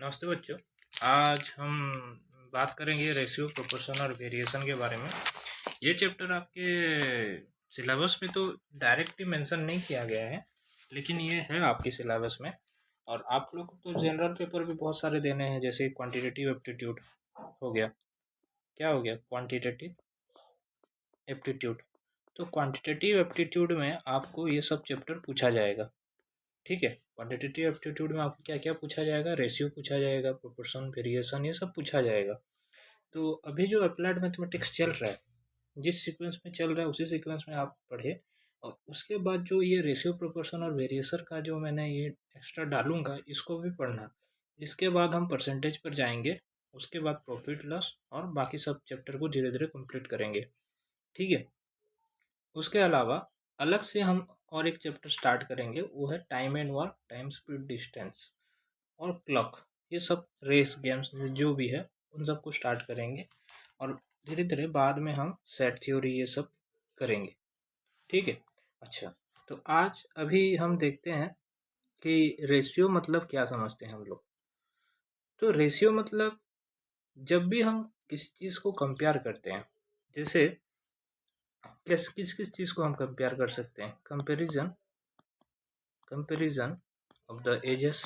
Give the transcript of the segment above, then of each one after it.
नमस्ते बच्चों। आज हम बात करेंगे रेशियो प्रोपोर्शन और वेरिएशन के बारे में। ये चैप्टर आपके सिलेबस में तो डायरेक्टली मेंशन नहीं किया गया है, लेकिन ये है आपके सिलेबस में। और आप लोग को तो जनरल पेपर भी बहुत सारे देने हैं, जैसे क्वांटिटेटिव एप्टीट्यूड हो गया। क्या हो गया? Quantitative aptitude. तो क्वांटिटेटिव एप्टीट्यूड में आपको ये सब चैप्टर पूछा जाएगा। ठीक है, क्वांटिटेटिव एप्टीट्यूड में आपको क्या क्या पूछा जाएगा? रेशियो पूछा जाएगा, प्रोपोर्शन, वेरिएशन, ये सब पूछा जाएगा। तो अभी जो अप्लाइड मैथमेटिक्स चल रहा है, जिस सीक्वेंस में चल रहा है उसी सीक्वेंस में आप पढ़े। और उसके बाद जो ये रेशियो, प्रोपोर्शन और वेरिएशन का जो मैंने ये एक्स्ट्रा डालूंगा, इसको भी पढ़ना। इसके बाद हम परसेंटेज पर जाएंगे, उसके बाद प्रॉफिट लॉस और बाकी सब चैप्टर को धीरे धीरे कंप्लीट करेंगे। ठीक है। उसके अलावा अलग से हम और एक चैप्टर स्टार्ट करेंगे, वो है time and work, time speed distance और क्लॉक। ये सब रेस गेम्स जो भी है उन सबको स्टार्ट करेंगे और धीरे धीरे बाद में हम सेट थ्योरी ये सब करेंगे। ठीक है। अच्छा, तो आज अभी हम देखते हैं कि रेशियो मतलब क्या समझते हैं हम लोग। तो रेशियो मतलब जब भी हम किसी चीज़ को कंपेयर करते हैं, जैसे किस किस किस चीज़ को हम कंपेयर कर सकते हैं? Comparison comparison of the ages.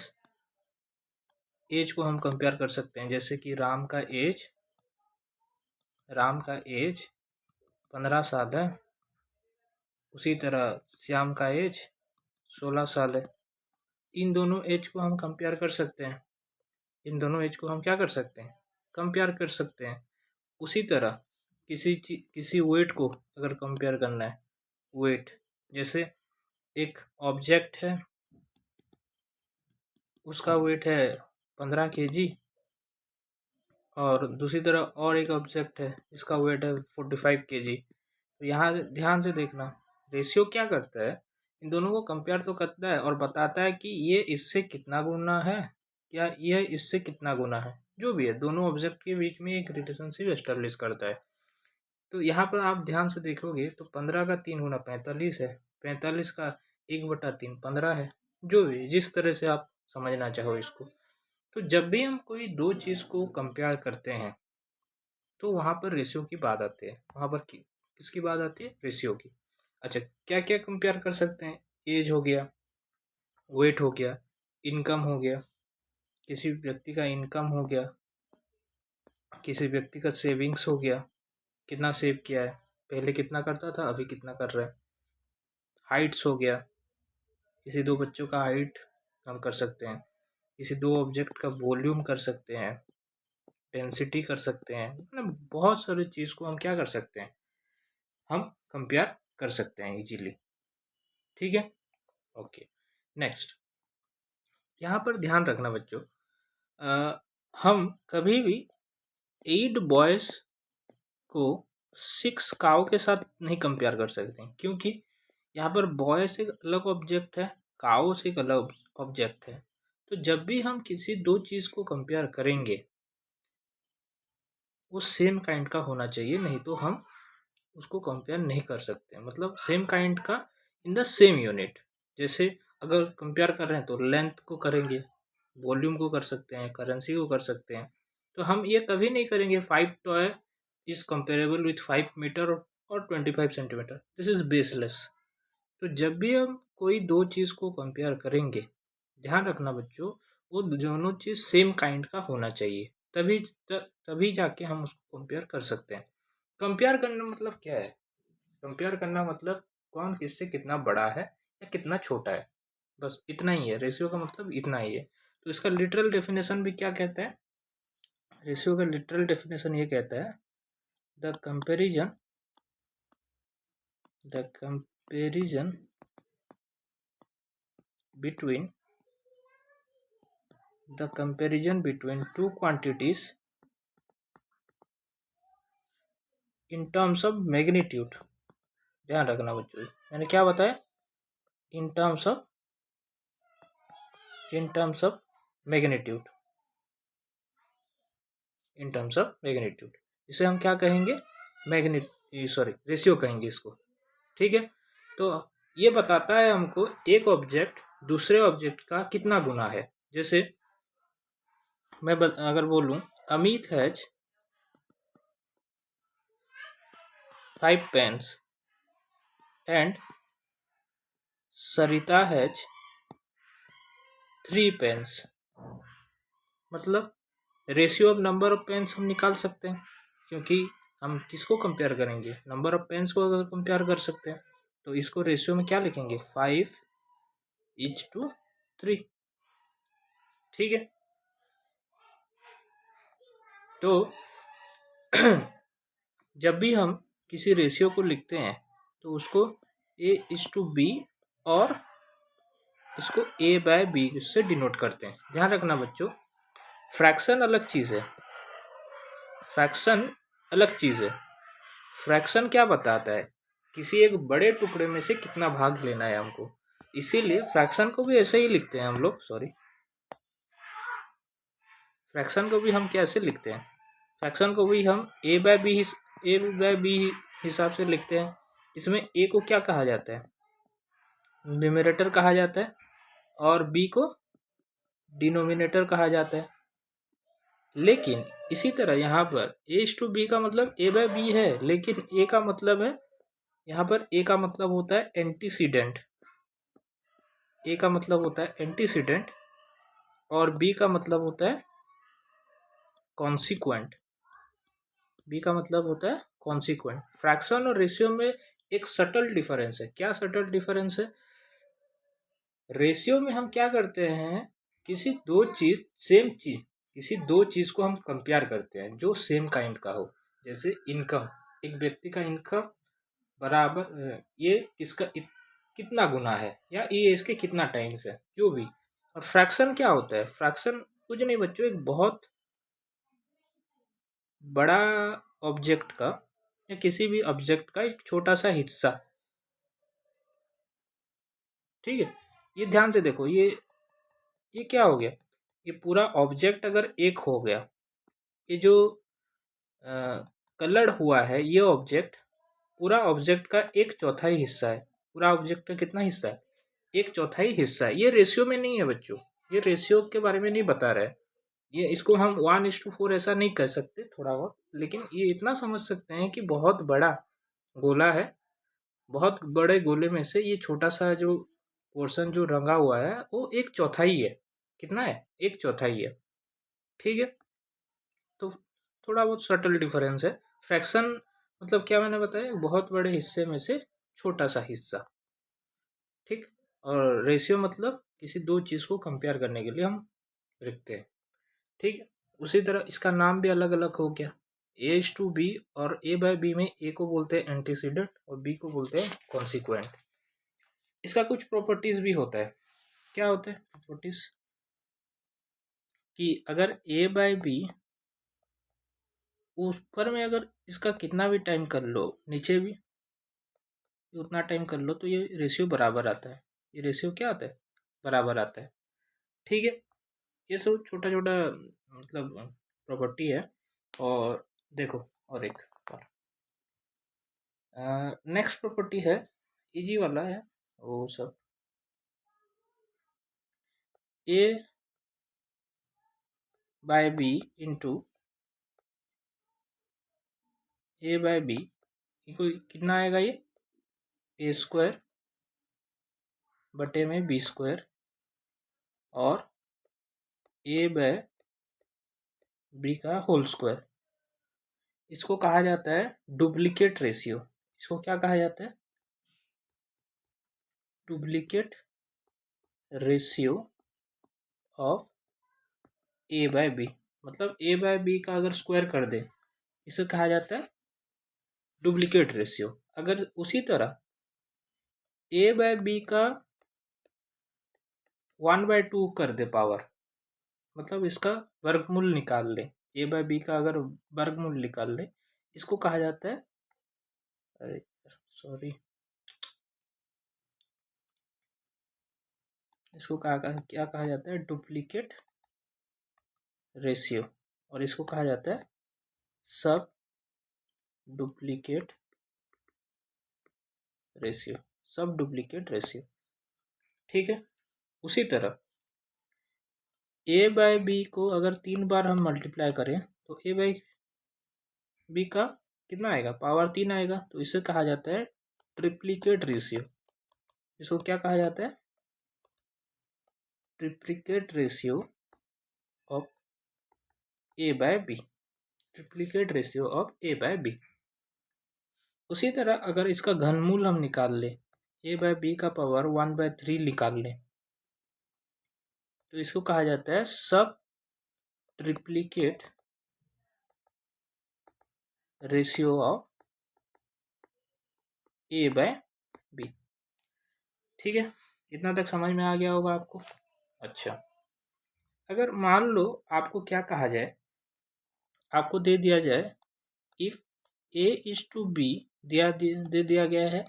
Age को हम कंपेयर कर सकते हैं, जैसे कि राम का एज 15 साल है, उसी तरह श्याम का एज 16 साल है। इन दोनों एज को हम कंपेयर कर सकते हैं। इन दोनों एज को हम क्या कर सकते हैं? कंपेयर कर सकते हैं। उसी तरह किसी वेट को अगर कंपेयर करना है, वेट, जैसे एक ऑब्जेक्ट है, उसका वेट है 15 kg, और दूसरी तरफ और एक ऑब्जेक्ट है, इसका वेट है 45 kg। तो यहाँ ध्यान से देखना, रेशियो क्या करता है? इन दोनों को कंपेयर तो करता है और बताता है कि ये इससे कितना गुना है या ये इससे कितना गुना है। जो भी है, दोनों ऑब्जेक्ट के बीच में एक रिलेशनशिप एस्टेब्लिश करता है। तो यहाँ पर आप ध्यान से देखोगे तो 15 का 3 गुना 45 है, 45 का 1/3 15 है। जो भी, जिस तरह से आप समझना चाहो इसको। तो जब भी हम कोई दो चीज़ को कंपेयर करते हैं तो वहाँ पर रेशियो की बात आती है। वहाँ पर किसकी बात आती है? रेशियो की। अच्छा, क्या क्या कंपेयर कर सकते हैं? एज हो गया, वेट हो गया, इनकम हो गया, किसी व्यक्ति का इनकम हो गया, किसी व्यक्ति का सेविंग्स हो गया, कितना सेव किया है, पहले कितना करता था अभी कितना कर रहा है। हाइट्स हो गया, किसी दो बच्चों का हाइट हम कर सकते हैं, किसी दो ऑब्जेक्ट का वॉल्यूम कर सकते हैं, डेंसिटी कर सकते हैं। मतलब बहुत सारी चीज़ को हम क्या कर सकते हैं? हम कंपेयर कर सकते हैं इजीली। ठीक है। Okay, next. यहाँ पर ध्यान रखना बच्चों, हम कभी भी 8 बॉयज को 6 काउ के साथ नहीं कंपेयर कर सकते हैं, क्योंकि यहाँ पर बॉयज एक अलग ऑब्जेक्ट है, काउस एक अलग ऑब्जेक्ट है। तो जब भी हम किसी दो चीज़ को कंपेयर करेंगे, वो सेम काइंड का होना चाहिए, नहीं तो हम उसको कंपेयर नहीं कर सकते। मतलब सेम काइंड का इन द सेम यूनिट। जैसे अगर कंपेयर कर रहे हैं तो लेंथ को करेंगे, वॉल्यूम को कर सकते हैं, करेंसी को कर सकते हैं। तो हम ये कभी नहीं करेंगे 5 toy is comparable with 5 metre और 25 सेंटीमीटर। This is baseless. तो जब भी हम कोई दो चीज़ को कंपेयर करेंगे, ध्यान रखना बच्चों, वो दोनों चीज़ सेम काइंड का होना चाहिए, तभी जाके हम उसको कंपेयर कर सकते हैं। कंपेयर करना मतलब क्या है? कंपेयर करना मतलब कौन किससे कितना बड़ा है या कितना छोटा है, बस इतना ही है। रेशियो का मतलब इतना ही है। तो इसका लिटरल डेफिनेशन भी क्या कहता है? रेशियो का लिटरल डेफिनेशन ये कहता है, the comparison between two quantities in terms of magnitude। ध्यान रखना बच्चों, मैंने क्या बताया? In terms of magnitude. In terms of magnitude, इसे हम क्या कहेंगे? रेशियो कहेंगे इसको। ठीक है। तो ये बताता है हमको एक ऑब्जेक्ट दूसरे ऑब्जेक्ट का कितना गुना है। जैसे अगर बोलूं Amit has 5 pens and Sarita has 3 pens, मतलब ratio of number of pens हम निकाल सकते हैं, क्योंकि हम किसको कंपेयर करेंगे, नंबर ऑफ पेन्स को अगर कंपेयर कर सकते हैं तो इसको रेशियो में क्या लिखेंगे, 5:3। ठीक है, तो जब भी हम किसी रेशियो को लिखते हैं तो उसको A:B और इसको A/B से डिनोट करते हैं। ध्यान रखना बच्चों, फ्रैक्शन अलग चीज़ है, फ्रैक्शन अलग चीज़ है। फ्रैक्शन क्या बताता है, किसी एक बड़े टुकड़े में से कितना भाग लेना है हमको, इसीलिए फ्रैक्शन को भी ऐसे ही लिखते हैं हम लोग। फ्रैक्शन को भी हम कैसे लिखते हैं, फ्रैक्शन को भी हम A/B हिसाब से लिखते हैं। इसमें A को क्या कहा जाता है, न्यूमरेटर कहा जाता है, और B को डिनोमिनेटर कहा जाता है। लेकिन इसी तरह यहाँ पर A:B का मतलब A/B है, लेकिन A का मतलब है, यहाँ पर A का मतलब होता है एंटीसीडेंट, A का मतलब होता है एंटीसीडेंट और B का मतलब होता है कॉन्सिक्वेंट। B का मतलब होता है कॉन्सिक्वेंट। फ्रैक्शन और रेशियो में एक सटल डिफरेंस है। क्या सटल डिफरेंस है, रेशियो में हम क्या करते हैं, किसी दो चीज को हम कंपेयर करते हैं जो सेम काइंड का हो। जैसे इनकम, एक व्यक्ति का इनकम बराबर ये किसका कितना गुना है, या ये इसके कितना टाइम्स है, जो भी। और फ्रैक्शन क्या होता है, फ्रैक्शन कुछ नहीं बच्चों, एक बहुत बड़ा ऑब्जेक्ट का या किसी भी ऑब्जेक्ट का एक छोटा सा हिस्सा। ठीक है, ये ध्यान से देखो, ये क्या हो गया, ये पूरा ऑब्जेक्ट अगर एक हो गया, ये जो कलर्ड हुआ है ये ऑब्जेक्ट, पूरा ऑब्जेक्ट का एक चौथाई हिस्सा है। पूरा ऑब्जेक्ट का कितना हिस्सा है, एक चौथाई हिस्सा है। ये रेशियो में नहीं है बच्चों, ये रेशियो के बारे में नहीं बता रहा है। ये इसको हम 1:4 ऐसा नहीं कह सकते, थोड़ा बहुत, लेकिन ये इतना समझ सकते हैं कि बहुत बड़ा गोला है, बहुत बड़े गोले में से ये छोटा सा जो पोर्शन जो रंगा हुआ है वो एक चौथाई है। कितना है, एक चौथाई है। ठीक है, तो थोड़ा बहुत सटल डिफरेंस है। फ्रैक्शन मतलब क्या मैंने बताया, बहुत बड़े हिस्से में से छोटा सा हिस्सा। ठीक, और रेशियो मतलब किसी दो चीज़ को कंपेयर करने के लिए हम रखते हैं। ठीक है, उसी तरह इसका नाम भी अलग अलग हो गया, A:B, और A/B में A को बोलते हैं एंटीसीडेंट और B को बोलते हैं कॉन्सिक्वेंट। इसका कुछ प्रॉपर्टीज भी होता है। क्या होता है प्रॉपर्टीज, कि अगर A/B ऊपर में अगर इसका कितना भी टाइम कर लो, नीचे भी उतना टाइम कर लो, तो ये रेशियो बराबर आता है। ये रेशियो क्या आता है, बराबर आता है। ठीक है, ये सब छोटा छोटा मतलब प्रॉपर्टी है। और देखो, और एक नेक्स्ट प्रॉपर्टी है, इजी वाला है वो सब, A/B A/B कोई कितना आएगा, ये A² बटे में B² और A/B का होल स्क्वायर। इसको कहा जाता है डुप्लीकेट रेशियो। इसको क्या कहा जाता है, डुप्लीकेट रेशियो ऑफ A/B। मतलब A/B का अगर स्क्वायर कर दे, इसे कहा जाता है डुप्लीकेट रेशियो। अगर उसी तरह A/B का 1/2 कर दे पावर, मतलब इसका वर्गमूल निकाल ले, A/B का अगर वर्गमूल निकाल ले, इसको कहा जाता है, अरे सॉरी, इसको क्या कहा जाता है, डुप्लीकेट रेशियो। और इसको कहा जाता है सब डुप्लीकेट रेशियो, सब डुप्लीकेट रेशियो। ठीक है, उसी तरह ए बाय बी को अगर 3 बार हम मल्टीप्लाई करें तो ए बाई बी का कितना आएगा, पावर 3 आएगा। तो इसे कहा जाता है ट्रिप्लिकेट रेशियो। इसको क्या कहा जाता है, triplicate ratio of A by B, triplicate ratio of A by B. उसी तरह अगर इसका घनमूल हम निकाल लें, ए बाय बी का पावर 1/3 निकाल लें, तो इसको कहा जाता है sub triplicate ratio of A by B. ठीक है, इतना तक समझ में आ गया होगा आपको। अच्छा, अगर मान लो आपको क्या कहा जाए, आपको दे दिया जाए if A is to B दे दिया गया है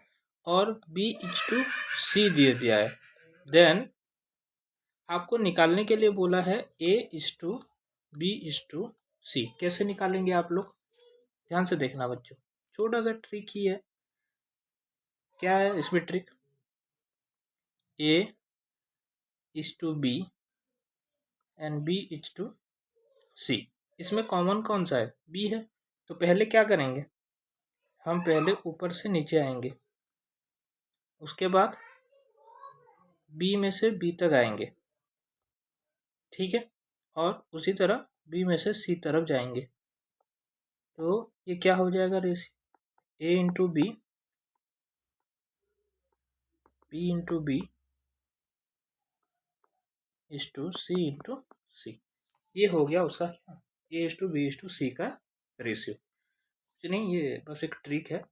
और बी इज टू सी दे दिया है, देन आपको निकालने के लिए बोला है A is to B is to C. कैसे निकालेंगे आप लोग, ध्यान से देखना बच्चों, छोटा सा ट्रिक ही है। क्या है इसमें trick, A is to B and B is to C. इसमें कॉमन कौन सा है, बी है। तो पहले क्या करेंगे, हम पहले ऊपर से नीचे आएंगे, उसके बाद बी में से बी तक आएंगे, ठीक है, और उसी तरह बी में से सी तरफ जाएंगे। तो ये क्या हो जाएगा ratio, A into B, B into B is to C into C. ये हो गया उसका क्या, A is to B is to C का रेशियो। कुछ नहीं, ये बस एक ट्रिक है।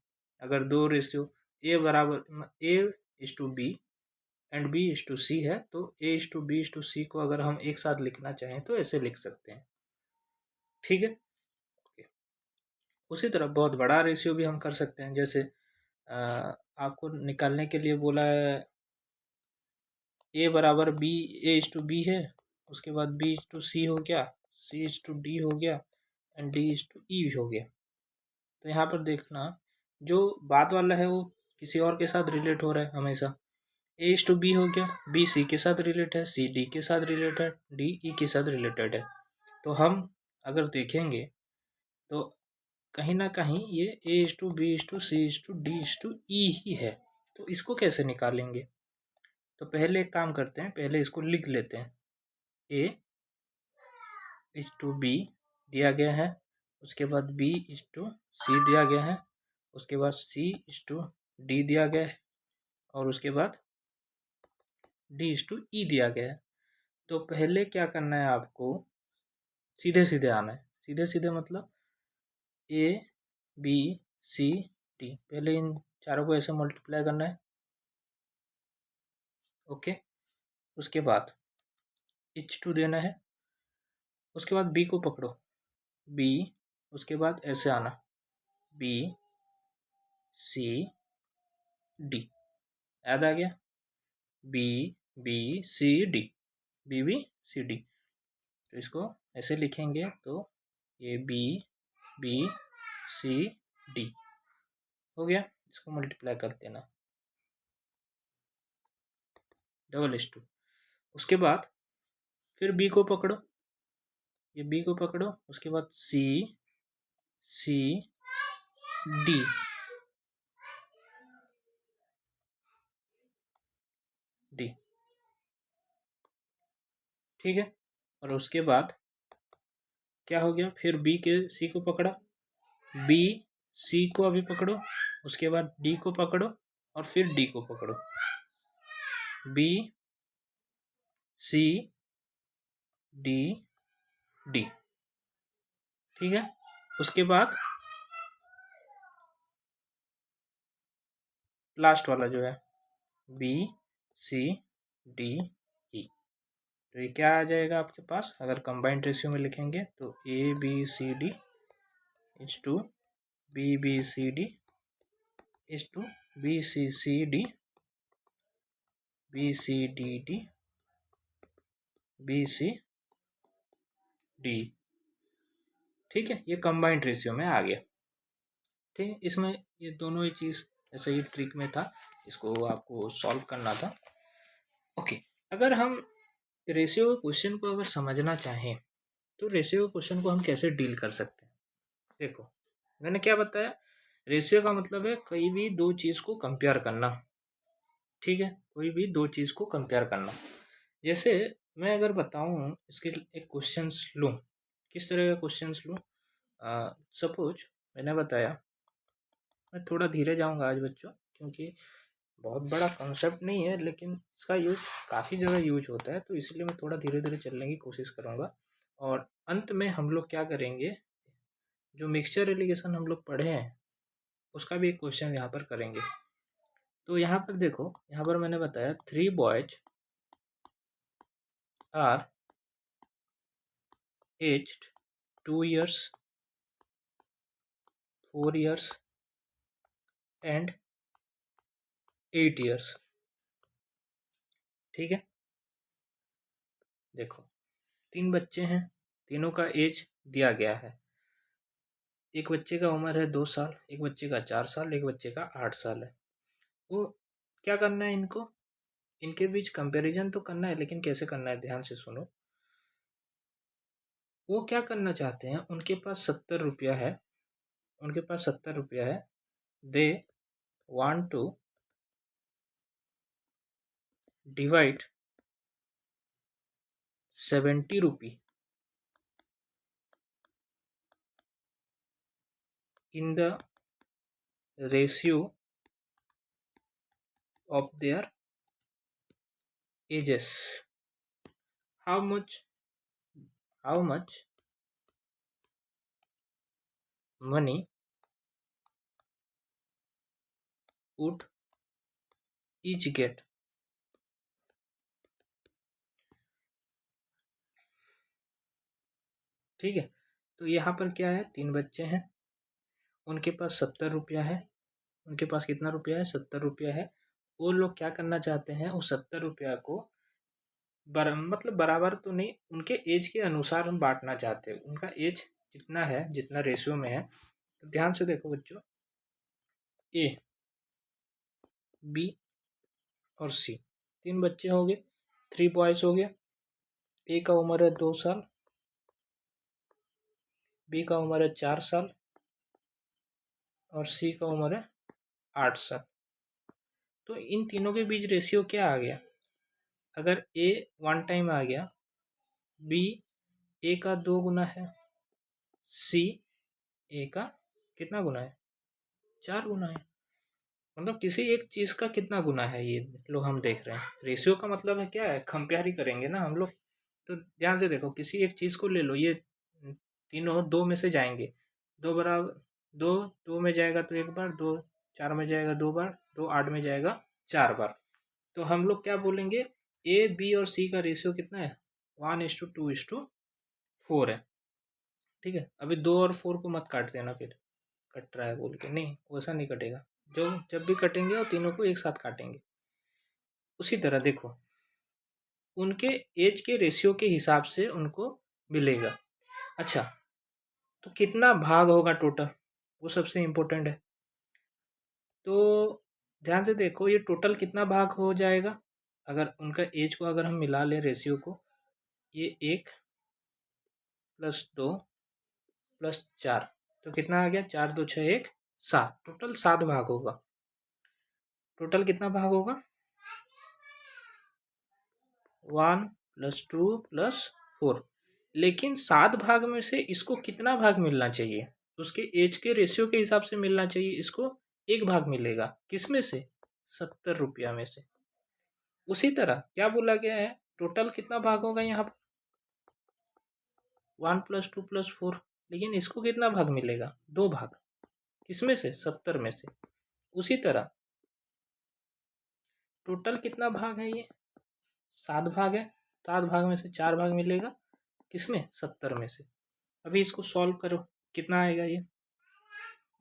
अगर दो रेशियो ए बराबर A is to B and B is to C है, तो A is to B is to C को अगर हम एक साथ लिखना चाहें तो ऐसे लिख सकते हैं, ठीक है। उसी तरह बहुत बड़ा रेशियो भी हम कर सकते हैं, जैसे आपको निकालने के लिए बोला है ए बराबर B, A is to B है, उसके बाद बी इज टू सी हो गया, सी इज टू डी हो गया एंड डी इज टू ई हो गया। तो यहाँ पर देखना जो बाद वाला है वो किसी और के साथ रिलेट हो रहा है हमेशा। ए इज टू बी हो गया, बी सी के साथ रिलेट है, सी डी के साथ रिलेटेड, डी ई के साथ रिलेटेड है। तो हम अगर देखेंगे तो कहीं ना कहीं ये A is to B is to C is to D is to E ही है। तो इसको कैसे निकालेंगे, तो पहले एक काम करते हैं, पहले इसको लिख लेते हैं। ए इज टू बी दिया गया है, उसके बाद बी इज टू सी दिया गया है, उसके बाद सी इज टू डी दिया गया है, और उसके बाद डी इज टू ई दिया गया है। तो पहले क्या करना है आपको, सीधे सीधे आना है, सीधे सीधे मतलब ए बी सी डी, पहले इन चारों को ऐसे मल्टीप्लाई करना है, ओके। उसके बाद इच टू देना है, उसके बाद बी को पकड़ो, बी, उसके बाद ऐसे आना, बी सी डी, याद आ गया, B B C D, B B C D. तो इसको ऐसे लिखेंगे तो ये बी सी डी हो गया। इसको मल्टीप्लाई कर देना, डबल एस टू। उसके बाद फिर बी को पकड़ो, ये बी को पकड़ो, उसके बाद सी सी डी, डी, ठीक है। और उसके बाद क्या हो गया, फिर बी के सी को पकड़ा, बी सी को अभी पकड़ो, उसके बाद डी को पकड़ो और फिर डी को पकड़ो, बी सी डी डी, ठीक है। उसके बाद लास्ट वाला जो है बी सी डी ई, तो ये क्या आ जाएगा आपके पास, अगर कंबाइंड रेशियो में लिखेंगे तो A B C D is to B B C D is to B C C D, B C D D, B C D, ठीक है। ये कंबाइंड रेशियो में आ गया, ठीक है। इसमें ये दोनों ही चीज़ ऐसे ही ट्रिक में था, इसको आपको सॉल्व करना था, ओके। अगर हम रेशियो के क्वेश्चन को अगर समझना चाहें तो रेशियो के क्वेश्चन को हम कैसे डील कर सकते हैं। देखो, मैंने क्या बताया, रेशियो का मतलब है कोई भी दो चीज़ को कंपेयर करना। ठीक है, कोई भी दो चीज़ को कंपेयर करना। जैसे मैं अगर बताऊं, इसके एक क्वेश्चंस लूं, किस तरह का क्वेश्चंस लूं। सपोज मैंने बताया, मैं थोड़ा धीरे जाऊंगा आज बच्चों, क्योंकि बहुत बड़ा कॉन्सेप्ट नहीं है, लेकिन इसका यूज काफ़ी जगह यूज होता है, तो इसलिए मैं थोड़ा धीरे धीरे चलने की कोशिश करूंगा। और अंत में हम लोग क्या करेंगे, जो मिक्सचर एलिगेशन हम लोग पढ़े हैं उसका भी एक क्वेश्चन यहाँ पर करेंगे। तो यहाँ पर देखो, यहाँ पर मैंने बताया 3 boys are aged 2 years, 4 years and 8 years। ठीक है, देखो 3 बच्चे हैं, तीनों का एज दिया गया है। एक बच्चे का उम्र है 2 साल, एक बच्चे का 4 साल, एक बच्चे का 8 साल है। वो क्या करना है, इनको इनके बीच कंपैरिजन तो करना है, लेकिन कैसे करना है ध्यान से सुनो। वो क्या करना चाहते हैं, उनके पास 70 रुपया है, उनके पास 70 रुपया है। They want to divide 70 rupee in the ratio of their ages. How much money would each get? ठीक है, तो यहाँ पर क्या है, 3 बच्चे हैं, उनके पास 70 रुपया है। उनके पास कितना रुपया है, 70 रुपया है। वो लोग क्या करना चाहते हैं, उस 70 रुपया को मतलब बराबर तो नहीं, उनके एज के अनुसार हम बांटना चाहते हैं। उनका एज जितना है, जितना रेशियो में है, तो ध्यान से देखो बच्चों, ए, बी और सी, 3 बच्चे हो गए, 3 बॉयज हो गए। ए का उम्र है 2 साल, बी का उम्र है 4 साल और सी का उम्र है 8 साल। तो इन तीनों के बीच रेशियो क्या आ गया, अगर ए 1 टाइम आ गया, बी ए का 2 गुना है, सी ए का कितना गुना है, 4 गुना है। मतलब किसी एक चीज़ का कितना गुना है, ये लोग हम देख रहे हैं। रेशियो का मतलब है क्या है, कंपेयर ही करेंगे ना हम लोग। तो ध्यान से देखो, किसी एक चीज़ को ले लो, ये तीनों 2 में से जाएंगे, 2 बराबर, 2 2 में जाएगा तो 1 बार, 2 4 में जाएगा 2 बार, 2 8 में जाएगा 4 बार। तो हम लोग क्या बोलेंगे, ए बी और सी का रेशियो कितना है, 1:2:4 है। ठीक है, अभी 2 और 4 को मत काट देना फिर, कट रहा है बोल के, नहीं वैसा नहीं कटेगा। जो जब भी कटेंगे और तीनों को एक साथ काटेंगे। उसी तरह देखो, उनके एज के रेशियो के हिसाब से उनको मिलेगा। अच्छा, तो कितना भाग होगा टोटल, वो सबसे इम्पोर्टेंट है। तो ध्यान से देखो, ये टोटल कितना भाग हो जाएगा, अगर उनका एज को अगर हम मिला लें रेशियो को, ये 1 + 2 + 4, तो कितना आ गया, 4 2 6 1 7, टोटल 7 भाग होगा। टोटल कितना भाग होगा, 1 + 2 + 4। लेकिन 7 भाग में से इसको कितना भाग मिलना चाहिए, उसके एज के रेशियो के हिसाब से मिलना चाहिए। इसको 1 भाग मिलेगा, किस में से, 70 रुपया में से। उसी तरह क्या बोला गया है, टोटल कितना भाग होगा यहाँ पर, 1 + 2 + 4, लेकिन इसको कितना भाग मिलेगा, 2 भाग, किसमें से, 70 में से। उसी तरह टोटल कितना भाग है, ये 7 भाग है, 7 भाग में से 4 भाग मिलेगा, किसमें, 70 में से। अभी इसको सॉल्व करो, कितना आएगा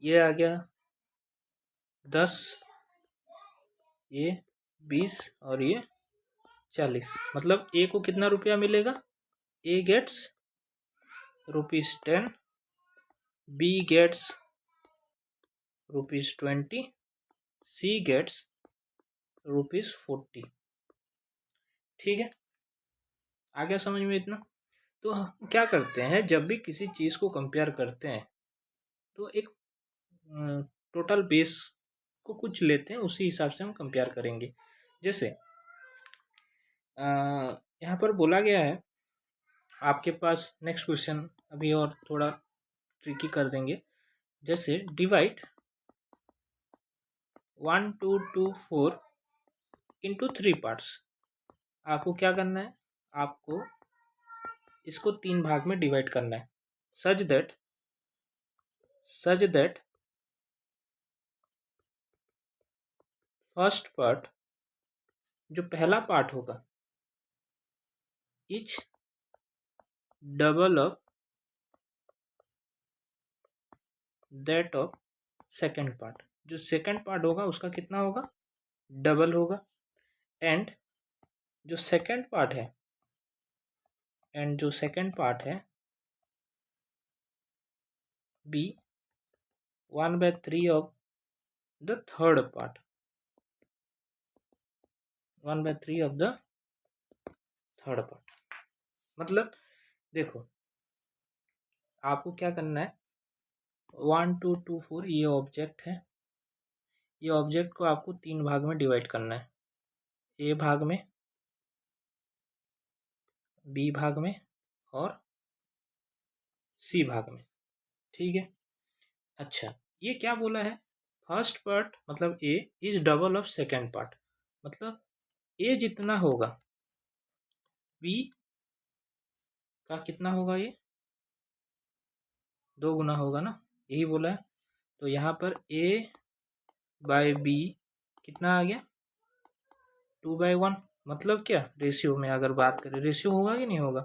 ये आ गया 10, ये 20 और ये 40। मतलब ए को कितना रुपया मिलेगा, A gets ₹10, B gets ₹20, C gets ₹40। ठीक है, आ गया समझ में इतना? तो हम क्या करते हैं, जब भी किसी चीज़ को कंपेयर करते हैं तो एक टोटल बेस को कुछ लेते हैं, उसी हिसाब से हम कंपेयर करेंगे। जैसे यहाँ पर बोला गया है आपके पास, नेक्स्ट क्वेश्चन अभी और थोड़ा ट्रिकी कर देंगे। जैसे डिवाइड 1224 इंटू 3 पार्ट्स। आपको क्या करना है, आपको इसको 3 भाग में डिवाइड करना है, सच दैट फर्स्ट पार्ट, जो पहला पार्ट होगा, each double of that of second part. जो सेकेंड पार्ट होगा उसका कितना होगा, डबल होगा। एंड जो सेकेंड पार्ट है B 1/3 of the third part, 1/3 of the third part. मतलब देखो, आपको क्या करना है, 1224 ये ऑब्जेक्ट है, ये ऑब्जेक्ट को आपको 3 भाग में डिवाइड करना है, ए भाग में, बी भाग में और सी भाग में। ठीक है। अच्छा, ये क्या बोला है, फर्स्ट पार्ट मतलब A is double of second part, मतलब ए जितना होगा बी का कितना होगा, ये 2 गुना होगा ना, यही बोला है। तो यहाँ पर ए बाय बी कितना आ गया, 2/1। मतलब क्या, रेशियो में अगर बात करें, रेशियो होगा कि नहीं होगा,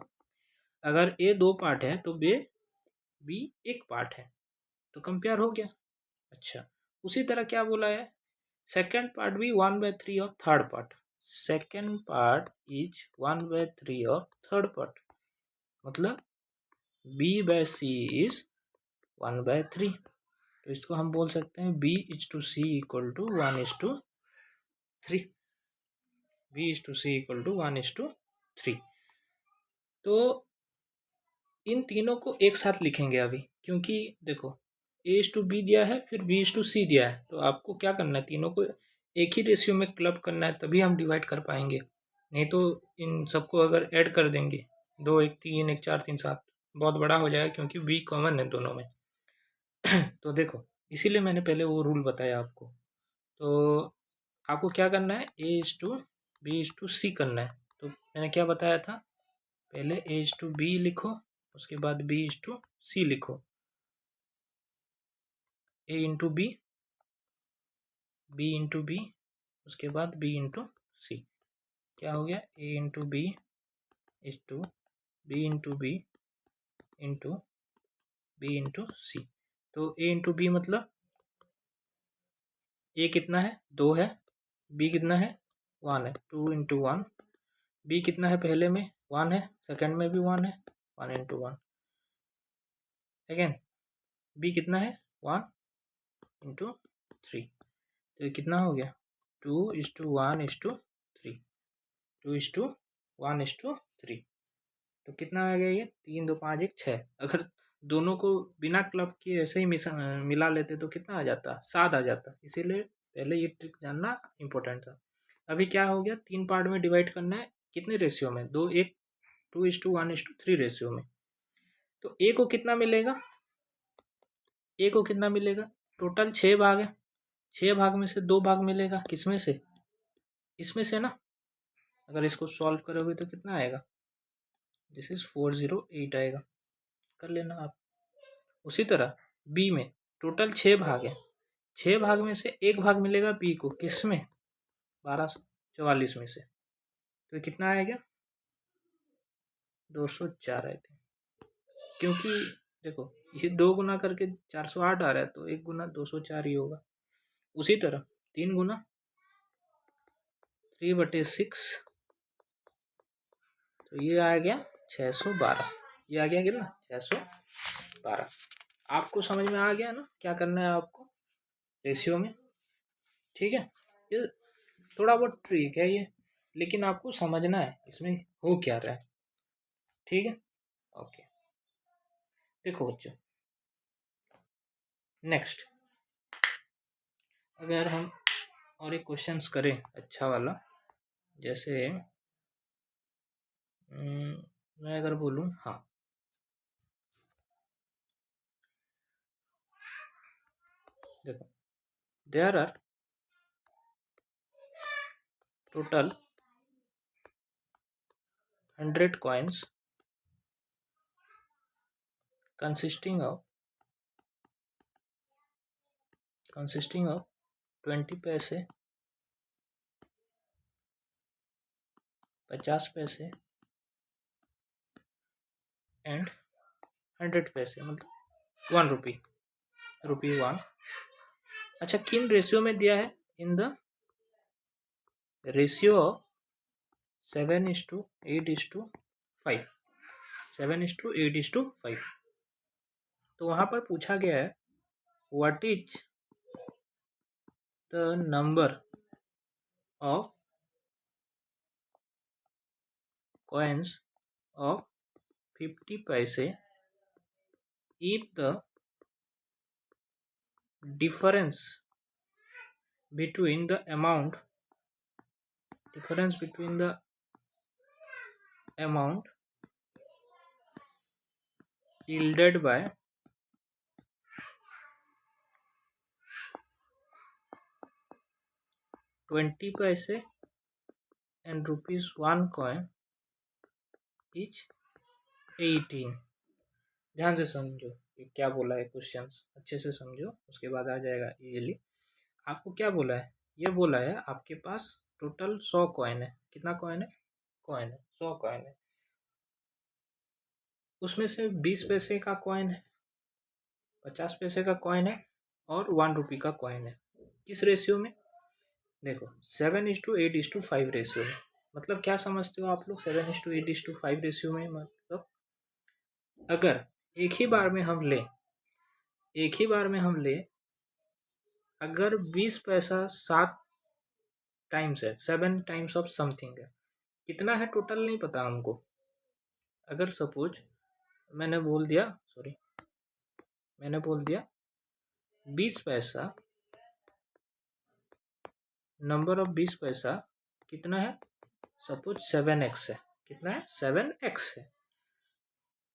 अगर ए 2 पार्ट है तो बी 1 पार्ट है, तो कंपेयर हो गया। अच्छा, उसी तरह क्या बोला है, सेकेंड पार्ट भी 1/3 of third part, second part is 1/3 of third part, मतलब बी बाय सी इज 1/3। तो इसको हम बोल सकते हैं B is to C equal to 1:3, B is to C equal to 1:3। तो इन तीनों को एक साथ लिखेंगे अभी, क्योंकि देखो ए इज टू बी दिया है, फिर बी इज टू सी दिया है, तो आपको क्या करना है, तीनों को एक ही रेशियो में क्लब करना है, तभी हम डिवाइड कर पाएंगे। नहीं तो इन सबको अगर ऐड कर देंगे, 2 1 3 1 4 3 7, बहुत बड़ा हो जाएगा, क्योंकि बी कॉमन है दोनों में। तो देखो, इसीलिए मैंने पहले वो रूल बताया आपको। तो आपको क्या करना है, A is to B is to C करना है। तो मैंने क्या बताया था, पहले ए इज टू बी लिखो, उसके बाद बी इज टू सी लिखो, A into B, B into B, उसके बाद बी इंटू सी। क्या हो गया, A into B is to B into B into B into C. तो ए इंटू बी मतलब ए कितना है, 2 है, बी कितना है, 1 है, 2 इंटू 1। बी कितना है, पहले में 1 है, सेकंड में भी 1 है, 1 इंटू 1। अगेन बी कितना है, 1 इंटू 3। तो ये कितना हो गया, 2:1:3, 2:1:3। तो कितना आ गया ये, 3 2 5 1 6। अगर दोनों को बिना क्लब किए ऐसे ही मिला लेते तो कितना आ जाता, 7 आ जाता। इसीलिए पहले ये ट्रिक जानना इम्पोर्टेंट था। अभी क्या हो गया, 3 पार्ट में डिवाइड करना है, कितने रेशियो में, 2 1 2:1:3 रेशियो में। तो ए को कितना मिलेगा, ए को कितना मिलेगा, टोटल 6 भाग है, 6 भाग में से 2 भाग मिलेगा, किसमें से, इसमें से ना। अगर इसको सॉल्व करोगे तो कितना आएगा, दिस इज 408 आएगा, कर लेना आप। उसी तरह बी में टोटल 6 भाग है, 6 भाग में से 1 भाग मिलेगा बी को, किसमें, 1244 में से। तो कितना आएगा, 204 आए थे। क्योंकि देखो ये 2 गुना करके 408 आ रहा है, तो 1 गुना 204 ही होगा। उसी तरह 3 गुना 3/6, तो ये आ गया 612, ये आ गया कितना, 612। आपको समझ में आ गया ना क्या करना है आपको रेशियो में। ठीक है, ये थोड़ा बहुत ट्रिक है ये, लेकिन आपको समझना है इसमें हो क्या रहा है। ठीक है, ओके। देखो बच्चों, नेक्स्ट अगर हम और एक क्वेश्चंस करें अच्छा वाला, जैसे मैं अगर बोलूँ, हाँ देखो, there are total 100 coins consisting of 20 पैसे, 50 पैसे एंड 100 पैसे, मतलब 1 रुपी, रुपी 1। अच्छा, किन रेशियो में दिया है? In the ratio of 7:8:5, 7:8:5। तो वहां पर पूछा गया है what is the number of coins of 50 paise if the difference between the amount yielded by 20 paise and rupees 1 coin each 18। ध्यान से समझो ये क्या बोला है, क्वेश्चन अच्छे से समझो, उसके बाद आ जाएगा इजीली। आपको क्या बोला है? ये बोला है आपके पास टोटल 100 कॉइन है। कितना कॉइन है? 100 कॉइन है। उसमें से 20 पैसे का कॉइन है, 50 पैसे का कॉइन है और 1 रुपी का कॉइन है। किस रेशियो में? देखो 7:8:5 रेशियो में। मतलब क्या समझते हो आप लोग 7:8:5 रेशियो में? मतलब अगर एक ही बार में हम ले अगर 20 पैसा 7 टाइम्स है, 7 टाइम्स ऑफ समथिंग है, कितना है टोटल नहीं पता हमको। अगर सपोज मैंने बोल दिया 20 पैसा, नंबर ऑफ 20 पैसा कितना है? सपोज 7x है। कितना है? 7x है।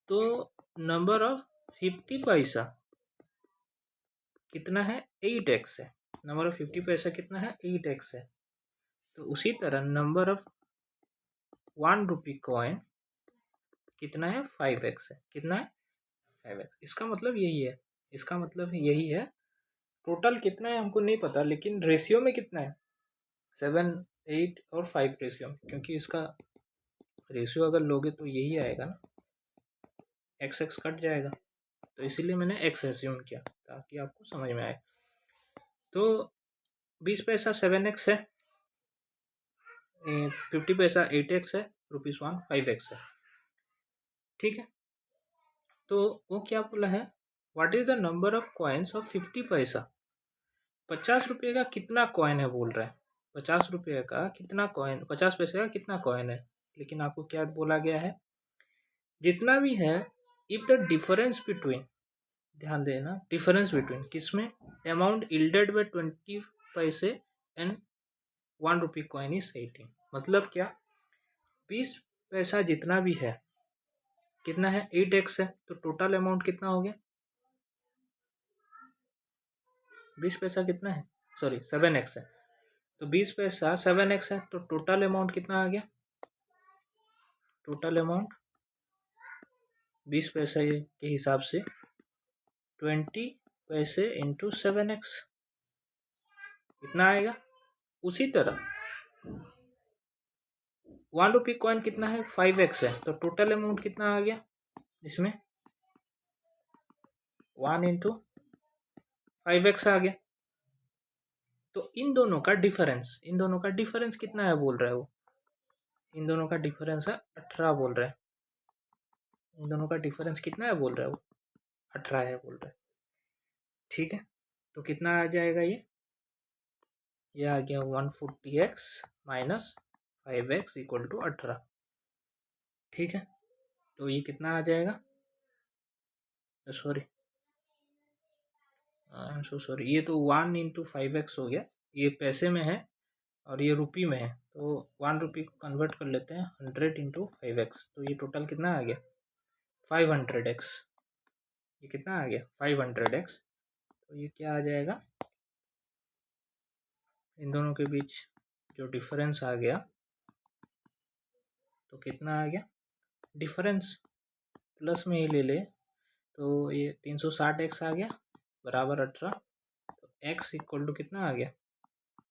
तो नंबर ऑफ 50 पैसा कितना है? 8x है। नंबर ऑफ 50 पैसा कितना है? 8x है। तो उसी तरह नंबर ऑफ 1 रुपी कॉइन कितना है? 5x है। कितना है? 5x। इसका मतलब यही है। टोटल कितना है हमको नहीं पता, लेकिन रेशियो में कितना है? 7, 8 और 5 रेशियो में, क्योंकि इसका रेशियो अगर लोगे तो यही आएगा ना, x कट जाएगा। तो इसीलिए मैंने x एज्यूम किया ताकि आपको समझ में आए। तो 20 पैसा 7x है, 50 पैसा 8x है, ₹1 5x है। ठीक है, तो वो क्या बोला है? What is the number of coins of 50 पैसा? 50 रुपये का कितना कॉइन है बोल रहा है। 50 रुपये का कितना कॉइन, 50 पैसे का कितना कॉइन है। लेकिन आपको क्या बोला गया है? जितना भी है, इफ द डिफरेंस बिटवीन, ध्यान देना, डिफरेंस बिटवीन किसमें? अमाउंट यील्डेड बाय 20 पैसे एंड 1 रुपी कॉइन इज 18। मतलब क्या? 20 पैसा जितना भी है कितना है? 8x है। तो टोटल अमाउंट कितना हो गया? 20 पैसा कितना है? सॉरी 7x है। तो 20 पैसा 7x है, तो टोटल अमाउंट कितना आ गया? टोटल अमाउंट 20 पैसा के हिसाब से 20 पैसे इंटू 7x कितना आएगा? उसी तरह 1 रुपी कॉइन कितना है? 5x है। तो टोटल अमाउंट कितना आ गया इसमें? 1 इंटू 5x आ गया। तो इन दोनों का डिफरेंस कितना है बोल रहा है वो? इन दोनों का डिफरेंस है 18 बोल रहा है। इन दोनों का डिफरेंस कितना है बोल रहा है वो? 18 है बोल रहा है। ठीक है, तो कितना आ जाएगा ये आ गया 140x minus 5x equal to 18। ठीक है, तो ये कितना आ जाएगा, सॉरी ये तो 1 × 5x हो गया, ये पैसे में है और ये रुपी में है, तो 1 रुपी को कन्वर्ट कर लेते हैं 100 × 5x, तो ये टोटल कितना आ गया 500x। ये कितना आ गया 500x। तो ये क्या आ जाएगा, इन दोनों के बीच जो डिफरेंस आ गया, तो कितना आ गया डिफरेंस प्लस में ही ले ले, तो ये 360x आ गया बराबर 18, तो x इक्वल टू कितना आ गया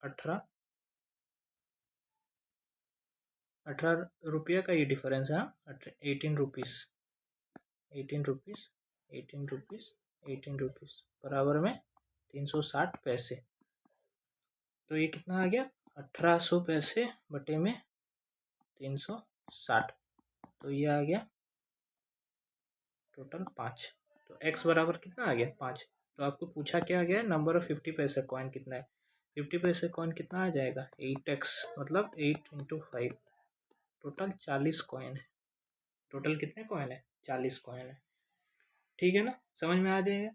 18 रुपये का ये डिफरेंस है, 18 रुपीज़ 18 रुपीज़ 18 रुपीज़ 18 रुपीज़ बराबर में 360 पैसे। तो ये कितना आ गया 1800 पैसे बटे में 360, तो ये आ गया टोटल 5। तो x बराबर कितना आ गया 5। तो आपको पूछा क्या गया, नंबर ऑफ 50 पैसे कॉइन कितना है, 50 पैसे कॉइन कितना आ जाएगा 8x, मतलब 8 × 5, टोटल 40 कॉइन है। टोटल कितने कॉइन है 40 कॉइन है। ठीक है ना, समझ में आ जाएगा,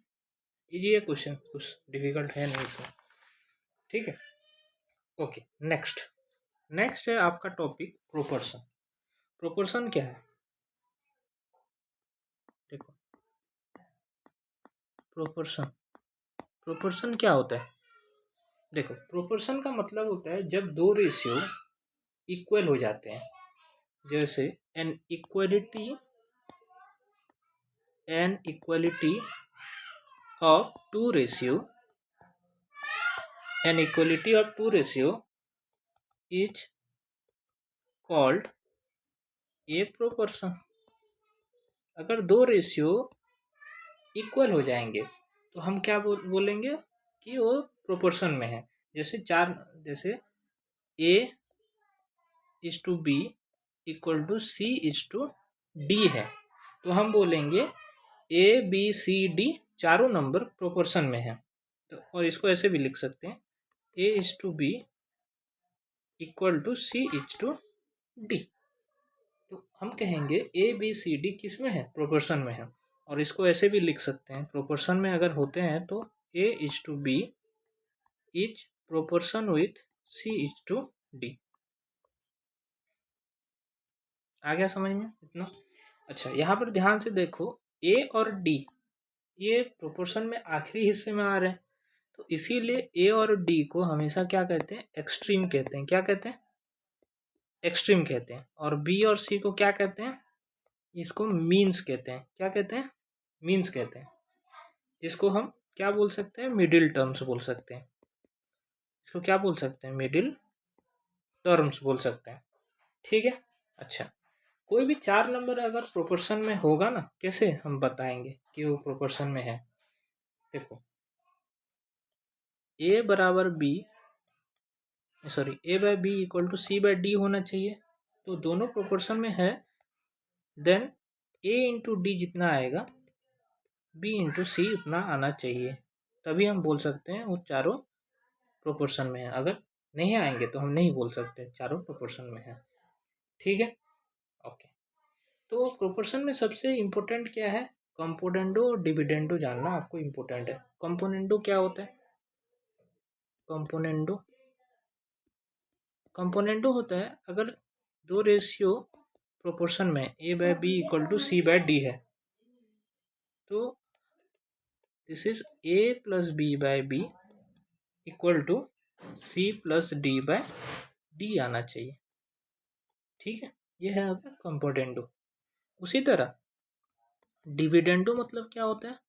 इजी है क्वेश्चन, कुछ डिफिकल्ट है नहीं इसमें। ठीक है, ओके। नेक्स्ट है आपका टॉपिक प्रोपोर्शन। प्रोपोर्शन क्या है, देखो प्रोपोर्शन क्या होता है। देखो प्रोपोर्शन का मतलब होता है जब दो रेशियो इक्वल हो जाते हैं, जैसे an equality of two ratio is called a proportion. अगर दो रेशियो इक्वल हो जाएंगे तो हम क्या बोलेंगे कि वो प्रोपोर्शन में है। जैसे A is to B equal to C is to D है, तो हम बोलेंगे ए बी सी डी चारों नंबर प्रोपोर्शन में है। तो और इसको ऐसे भी लिख सकते हैं, A is to B equal to C is to D. तो हम कहेंगे ए बी सी डी किस में है प्रोपोर्शन में है। और इसको ऐसे भी लिख सकते हैं, प्रोपोर्शन में अगर होते हैं तो A is to B is proportion with C is to D. आ गया समझ में इतना। अच्छा, यहाँ पर ध्यान से देखो, ए और डी ये प्रोपोर्शन में आखिरी हिस्से में आ रहे हैं, तो इसीलिए ए और डी को हमेशा क्या कहते हैं एक्सट्रीम कहते हैं। क्या कहते हैं एक्सट्रीम कहते हैं। और बी और सी को क्या कहते हैं, इसको मीन्स कहते हैं। क्या कहते हैं मीन्स कहते हैं, जिसको हम क्या बोल सकते हैं मिडिल टर्म्स बोल सकते हैं। इसको क्या बोल सकते हैं मिडिल टर्म्स बोल सकते हैं। ठीक है। अच्छा, कोई भी चार नंबर अगर प्रोपोर्शन में होगा ना, कैसे हम बताएंगे कि वो प्रोपोर्शन में है। देखो ए बराबर B A by B equal to C by D होना चाहिए, तो दोनों प्रोपोर्शन में है। देन ए इंटू डी जितना आएगा बी इंटू सी उतना आना चाहिए, तभी हम बोल सकते हैं वो चारों प्रोपोर्शन में है। अगर नहीं आएंगे तो हम नहीं बोल सकते चारों प्रोपोर्शन में है। ठीक है, ओके। तो प्रोपोर्शन में सबसे इम्पोर्टेंट क्या है, कंपोनेंडो और डिविडेंडो जानना आपको इम्पोर्टेंट है। कंपोनेंडो क्या होता है, कंपोनेंडो होता है अगर दो रेशियो प्रोपोर्शन में A by B equal to C by D है, तो this is A plus B by B equal to C plus D by D आना चाहिए। ठीक है, ये है अगर कंपोनेंडो। उसी तरह डिविडेंडो मतलब क्या होता है,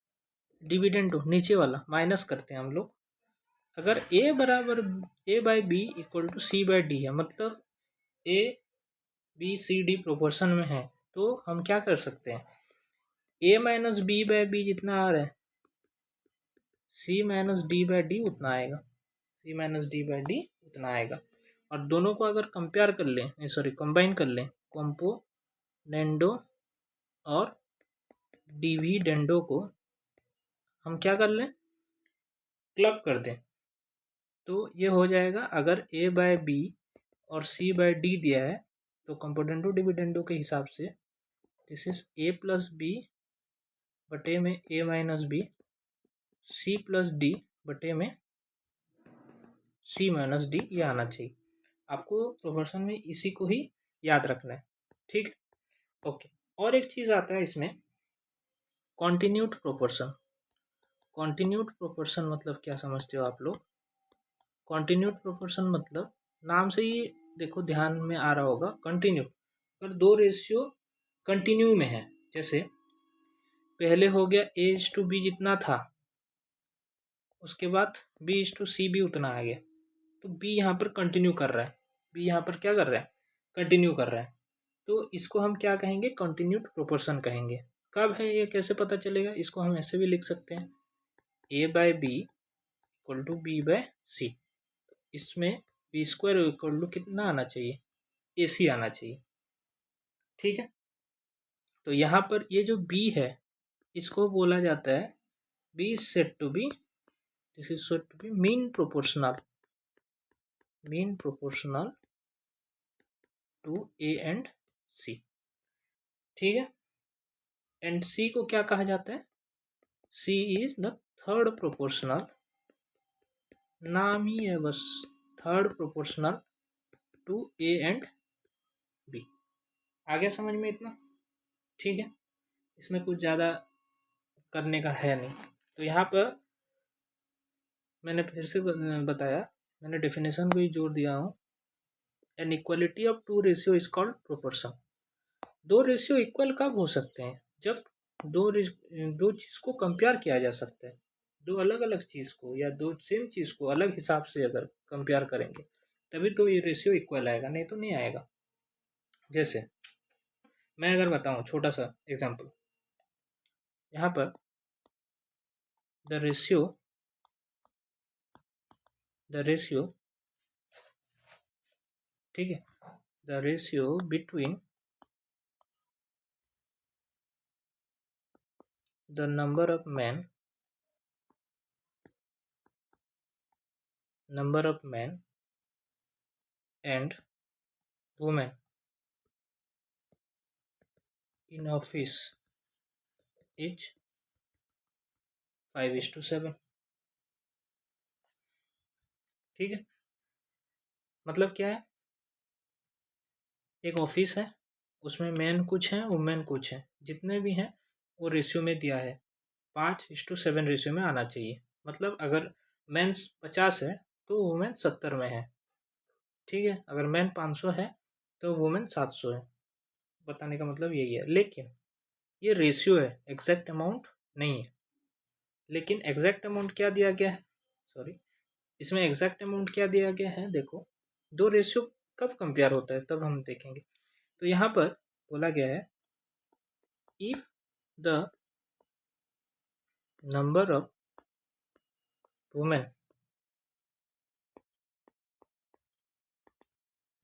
डिविडेंडो नीचे वाला माइनस करते हैं हम लोग। अगर ए बराबर A by B equal to C by D है, मतलब A B C D proportion में है, तो हम क्या कर सकते हैं A minus B by B जितना आ रहा है C minus D by D उतना आएगा, C minus D by D उतना आएगा। और दोनों को अगर कंपेयर कर लें, कंबाइन कर लें, कंपोनेंडो और डिविडेंडो को हम क्या कर लें क्लब कर दें, तो ये हो जाएगा। अगर ए बाय बी और सी बाय डी दिया है तो कंपोनेंडो डिविडेंडो के हिसाब से this is A plus B बटे में A minus B, C plus D बटे में सी माइनस डी, ये आना चाहिए। आपको प्रोपोर्शन में इसी को ही याद रखना है, ठीक है। ओके, और एक चीज़ आता है इसमें, कॉन्टिन्यूड प्रोपोर्शन। कॉन्टिन्यूड प्रोपोर्शन मतलब क्या समझते हो आप लोग? कॉन्टिन्यूड प्रोपोर्शन मतलब नाम से ही देखो ध्यान में आ रहा होगा, कंटिन्यू। अगर दो रेशियो कंटिन्यू में है, जैसे पहले हो गया ए इज टू बी जितना था, उसके बाद बी इज टू सी भी उतना आ गया, तो बी यहाँ पर कंटिन्यू कर रहा है, बी यहाँ पर क्या कर रहा है? कंटिन्यू कर रहा है। तो इसको हम क्या कहेंगे? कंटिन्यूड प्रोपोर्शन कहेंगे। कब है ये, कैसे पता चलेगा? इसको हम ऐसे भी लिख सकते हैं, A by B equal to B by C. इसमें बी स्क्वायर इक्वल टू कितना आना चाहिए? ए सी आना चाहिए, ठीक है। तो यहाँ पर ये जो बी है, इसको बोला जाता है, B is said to be, this is said to be mean proportional, mean proportional to A and C, ठीक है। एंड सी को क्या कहा जाता है? C is the third proportional, नाम ही है बस, third proportional to A and B. आ गया समझ में इतना? ठीक है, इसमें कुछ ज़्यादा करने का है नहीं। तो यहाँ पर मैंने फिर से बताया, मैंने डेफिनेशन को ही जोड़ दिया हूँ। An equality of two ratio is called proportion. दो रेशियो इक्वल कब हो सकते हैं? जब दो चीज़ को कंपेयर किया जा सकता है, दो अलग अलग चीज़ को या दो सेम चीज़ को अलग हिसाब से अगर कंपेयर करेंगे तभी तो ये रेशियो इक्वल आएगा, नहीं तो नहीं आएगा। जैसे मैं अगर बताऊं छोटा सा एग्जांपल, यहाँ पर द रेशियो, ठीक है, the ratio between the number of man and women in office is 5:7, ठीक है। मतलब क्या है? एक ऑफिस है, उसमें मैन कुछ हैं, वुमेन कुछ हैं, जितने भी हैं वो रेशियो में दिया है, 5:7 रेशियो में आना चाहिए। मतलब अगर मेंस 50 है तो वुमेन 70 में है, ठीक है। अगर मैन 500 है तो वुमेन 700 है। बताने का मतलब यही है, लेकिन ये रेशियो है, एग्जैक्ट अमाउंट नहीं है। लेकिन एग्जैक्ट अमाउंट क्या दिया गया है? सॉरी, इसमें एग्जैक्ट अमाउंट क्या दिया गया है? देखो, दो रेशियो कब कंपेयर होता है तब हम देखेंगे। तो यहाँ पर बोला गया है, if the number of women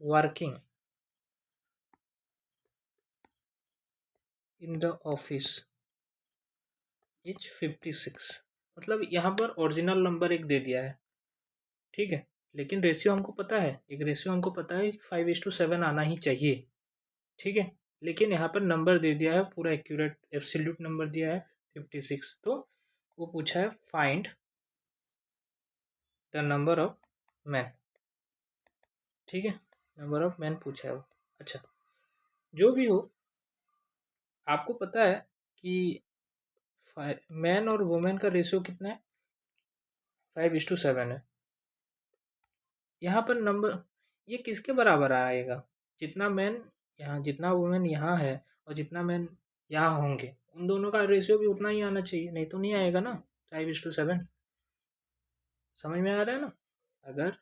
working in the office is 56, मतलब यहाँ पर ओरिजिनल नंबर एक दे दिया है, ठीक है। लेकिन रेशियो हमको पता है, एक रेशियो हमको पता है 5:7 आना ही चाहिए, ठीक है। लेकिन यहाँ पर नंबर दे दिया है, पूरा एक्यूरेट एब्सोल्यूट नंबर दिया है 56। तो वो पूछा है find the number of man, ठीक है, नंबर ऑफ मैन पूछा है वो। अच्छा, जो भी हो, आपको पता है कि मैन और वुमेन का रेशियो कितना है? 5:7 है। यहाँ पर नंबर ये किसके बराबर आएगा? जितना मैन यहाँ, जितना वुमेन यहाँ है और जितना मैन यहाँ होंगे, उन दोनों का रेशियो भी उतना ही आना चाहिए, नहीं तो नहीं आएगा ना 5:7। समझ में आ रहा है ना? अगर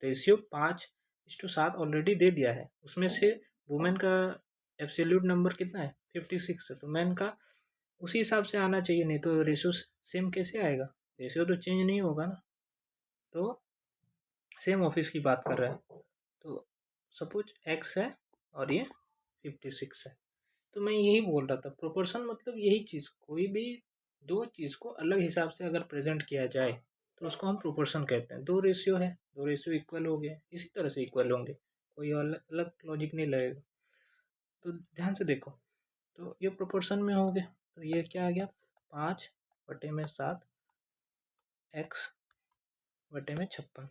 रेशियो 5:7 ऑलरेडी दे दिया है, उसमें से वुमेन का एब्सोल्यूट नंबर कितना है? 56 है, तो मैन का उसी हिसाब से आना चाहिए, नहीं तो रेशियो सेम कैसे आएगा? रेशियो तो चेंज नहीं होगा ना। तो सेम ऑफिस की बात कर रहा है, तो सपोज एक्स है और ये 56 है। तो मैं यही बोल रहा था, प्रोपोर्शन मतलब यही चीज़, कोई भी दो चीज़ को अलग हिसाब से अगर प्रेजेंट किया जाए तो उसको हम प्रोपोर्शन कहते हैं। दो रेशियो है, दो रेशियो इक्वल हो गए, इसी तरह से इक्वल होंगे, कोई अलग अलग लॉजिक नहीं लगेगा। तो ध्यान से देखो, तो ये प्रोपोर्शन में हो गया, तो ये क्या आ गया 5/7 x बटे में 56।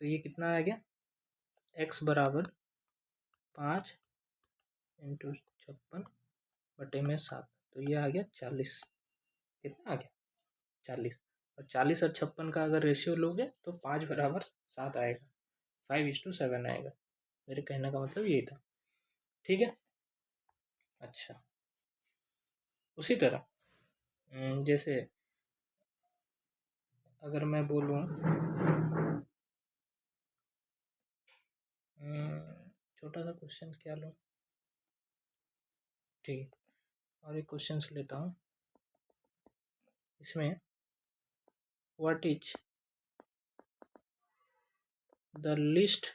तो ये कितना आ गया x बराबर 5 इंटू 56/7, तो ये आ गया 40। कितना आ गया 40। और 40 और 56 का अगर रेशियो लोगे तो 5/7 आएगा, 5:7 आएगा। मेरे कहने का मतलब यही था। ठीक है। अच्छा, उसी तरह जैसे अगर मैं बोलूँ छोटा सा क्वेश्चन क्या लूँ, ठीक, और एक क्वेश्चन लेता हूँ। इसमें what is the list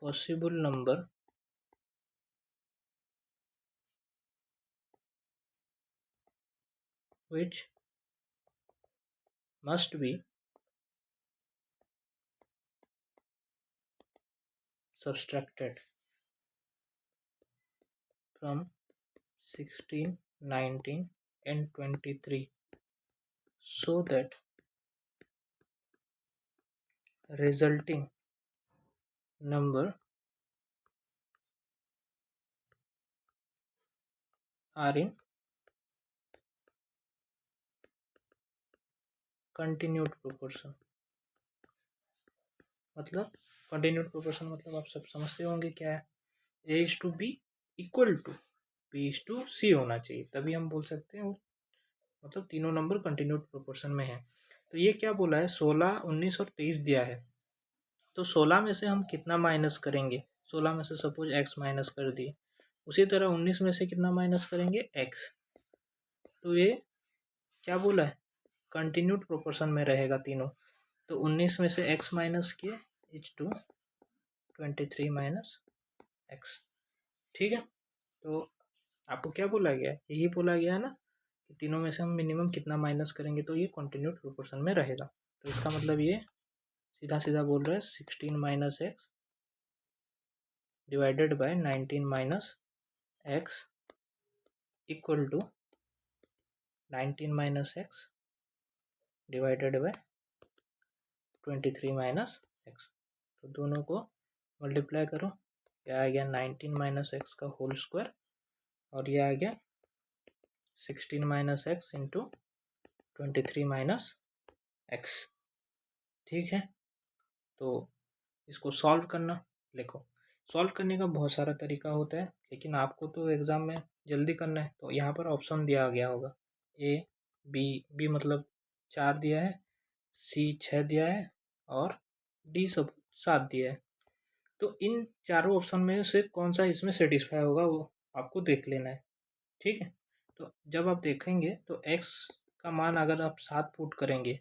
possible number which must be subtracted from 16, 19 and 23 so that resulting number are in continued proportion। मतलब continued proportion मतलब आप सब समझते होंगे क्या है, a is to b equal to b is to c होना चाहिए, तभी हम बोल सकते हैं मतलब तीनों नंबर कंटिन्यूड प्रोपोर्शन में है। तो ये क्या बोला है 16, 19 और 23 दिया है, तो 16 में से हम कितना माइनस करेंगे, 16 में से सपोज x माइनस कर दिए, उसी तरह 19 में से कितना माइनस करेंगे x। तो ये क्या बोला है कंटिन्यूड प्रोपोर्शन में रहेगा तीनों। तो 19 में से x माइनस किए इज टू 23 माइनस x। ठीक है। तो आपको क्या बोला गया है, यही बोला गया है ना कि तीनों में से हम मिनिमम कितना माइनस करेंगे तो ये कंटिन्यूड प्रोपोर्शन में रहेगा। तो इसका मतलब ये सीधा सीधा बोल रहा है 16 minus X divided by 19 minus X equal to 19 minus X divided by 23 minus X. तो दोनों को मल्टीप्लाई करो, क्या आ गया 19 माइनस एक्स का होल स्क्वायर, और ये आ गया 16 minus X into 23 minus X. ठीक है। तो इसको सॉल्व करना, देखो सॉल्व करने का बहुत सारा तरीका होता है, लेकिन आपको तो एग्ज़ाम में जल्दी करना है, तो यहाँ पर ऑप्शन दिया गया होगा ए बी मतलब 4 दिया है, सी 6 दिया है और डी सब 7 दिया है। तो इन चारों ऑप्शन में से कौन सा इसमें सेटिस्फाई होगा वो आपको देख लेना है। ठीक है। तो जब आप देखेंगे तो एक्स का मान अगर आप 7 पुट करेंगे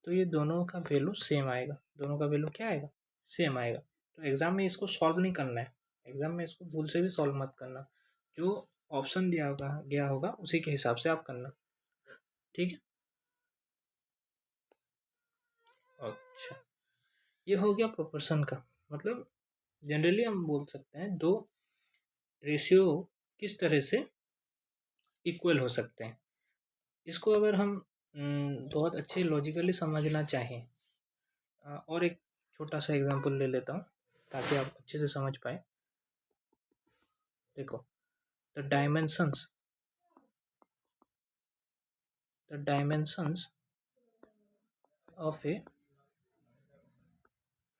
तो ये दोनों का वैल्यू सेम आएगा, दोनों का वैल्यू क्या आएगा सेम आएगा। तो एग्ज़ाम में इसको सॉल्व नहीं करना है, एग्ज़ाम में इसको भूल से भी सॉल्व मत करना, जो ऑप्शन दिया होगा गया होगा उसी के हिसाब से आप करना। ठीक है। अच्छा, ये हो गया प्रोपोर्शन का मतलब, जनरली हम बोल सकते हैं दो रेशियो किस तरह से इक्वल हो सकते हैं। इसको अगर हम बहुत अच्छे लॉजिकली समझना चाहें, और एक छोटा सा एग्जांपल ले लेता हूँ ताकि आप अच्छे से समझ पाए। देखो, the dimensions of a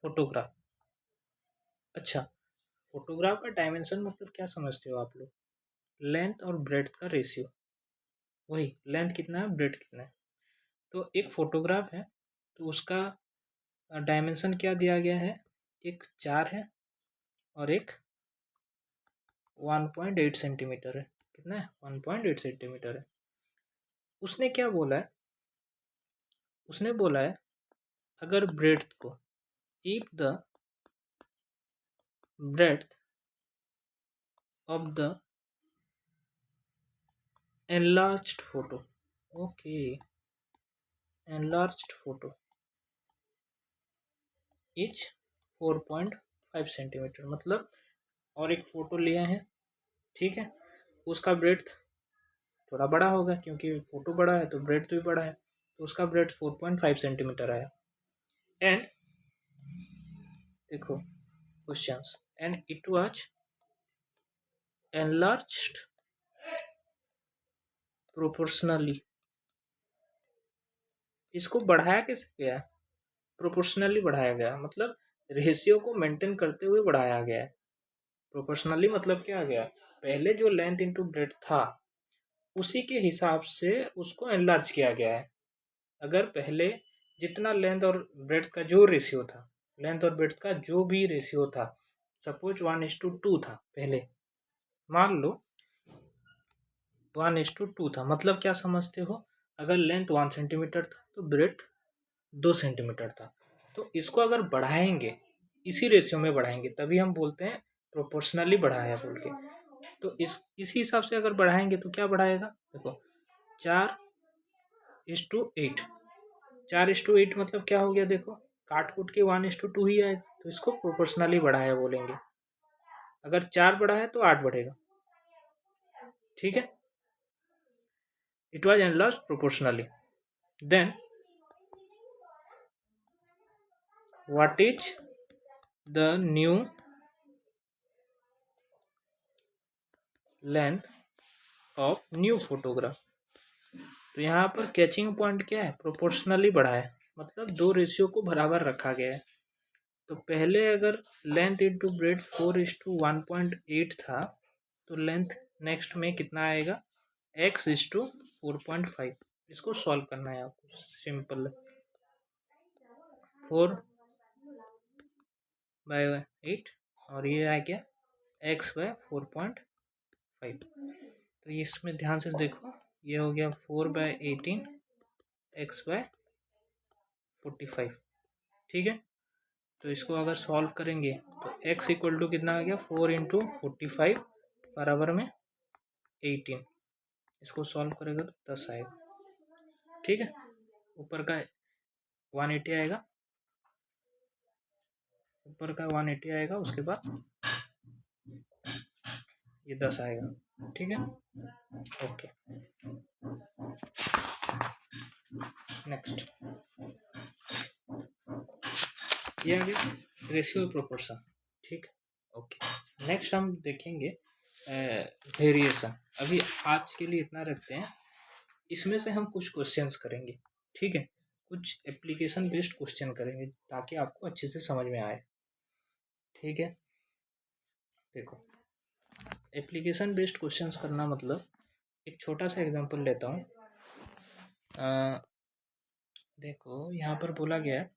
photograph. अच्छा, फोटोग्राफ का डायमेंशन मतलब क्या समझते हो आप लोग, लेंथ और ब्रेड्थ का रेशियो। वही लेंथ कितना है ब्रेड्थ कितना है। तो एक फोटोग्राफ है तो उसका डायमेंशन क्या दिया गया है, एक 4 है और एक 1.8 सेंटीमीटर है। कितना है 1.8 सेंटीमीटर है। उसने क्या बोला है, उसने बोला है अगर ब्रेड्थ को, if the breadth of the enlarged photo, okay, enlarged photo is 4.5 centimetre, मतलब और एक फ़ोटो लिए हैं, ठीक है, उसका ब्रेड्थ थोड़ा बड़ा होगा क्योंकि फ़ोटो बड़ा है तो ब्रेड्थ भी बड़ा है, तो उसका ब्रेड्थ 4.5 सेंटीमीटर आया। एंड देखो questions, and it was enlarged proportionally. इसको बढ़ाया कैसे गया? प्रोपोर्शनली बढ़ाया गया, मतलब रेशियो को मेंटेन करते हुए बढ़ाया गया है। प्रोपोर्शनली मतलब क्या आ गया, पहले जो लेंथ इंटू ब्रेड्थ था उसी के हिसाब से उसको एनलार्ज किया गया है। अगर पहले जितना लेंथ और ब्रेड्थ का जो रेशियो था, लेंथ और ब्रेड्थ का जो भी रेशियो था, सपोज 1:2 था पहले, मान लो 1:2 था, मतलब क्या समझते हो, अगर लेंथ 1 सेंटीमीटर था तो ब्रेड्थ 2 सेंटीमीटर था। तो इसको अगर बढ़ाएंगे, इसी रेशियो में बढ़ाएंगे, तभी हम बोलते हैं प्रोपोर्शनली बढ़ाया बोल के। तो इसी हिसाब से अगर बढ़ाएंगे तो क्या बढ़ाएगा, देखो 4:8, 4:8 मतलब क्या हो गया, देखो काट कूट के 1:2 ही आएगा, तो इसको प्रोपोर्शनली बढ़ाया बोलेंगे। अगर 4 बढ़ा है तो 8 बढ़ेगा, ठीक है। It was enlarge proportionally. Then what is the new length of new photograph. तो यहाँ पर कैचिंग पॉइंट क्या है, प्रोपोर्शनली बढ़ा है, मतलब दो रेशियो को बराबर रखा गया है। तो पहले अगर लेंथ इंटू ब्रेड 4:1.8 था, तो लेंथ नेक्स्ट में कितना आएगा, x:4.5। इसको सॉल्व करना है आपको, सिंपल 4/8 और ये आ गया x/4.5। तो इसमें ध्यान से देखो, ये हो गया 4/18 x/45, ठीक है। तो इसको अगर सॉल्व करेंगे तो x इक्वल टू कितना आ गया, 4 × 45 बराबर में 18। इसको सॉल्व करेगा तो 10 आएगा, ठीक है। ऊपर का 180 आएगा, ऊपर का 180 आएगा, उसके बाद ये 10 आएगा, ठीक है। ओके, नेक्स्ट ये आ गया रेशियो प्रोपोर्शन, ठीक। ओके, नेक्स्ट हम देखेंगे वेरिएशन। अभी आज के लिए इतना रखते हैं, इसमें से हम कुछ क्वेश्चंस करेंगे, ठीक है, कुछ एप्लीकेशन बेस्ड क्वेश्चन करेंगे ताकि आपको अच्छे से समझ में आए, ठीक है। देखो एप्लीकेशन बेस्ड क्वेश्चंस करना मतलब, एक छोटा सा एग्जांपल लेता हूँ। देखो यहाँ पर बोला गया है,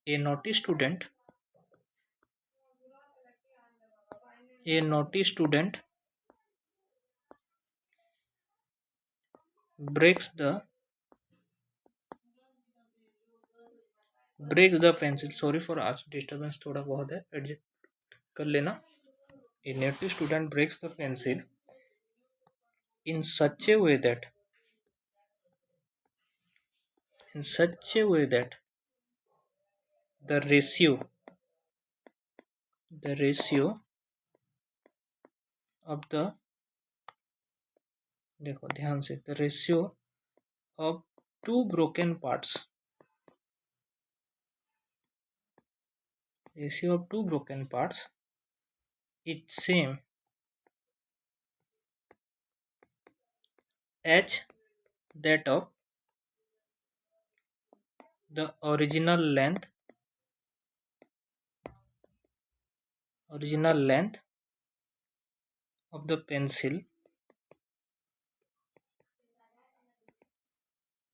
a naughty student breaks the pencil, sorry for आज डिस्टर्बेंस थोड़ा बहुत है, एडजस्ट कर लेना। A naughty student breaks the pencil in such a way that the ratio of the, देखो ध्यान से, the ratio of two broken parts is same as that of the original length of the pencil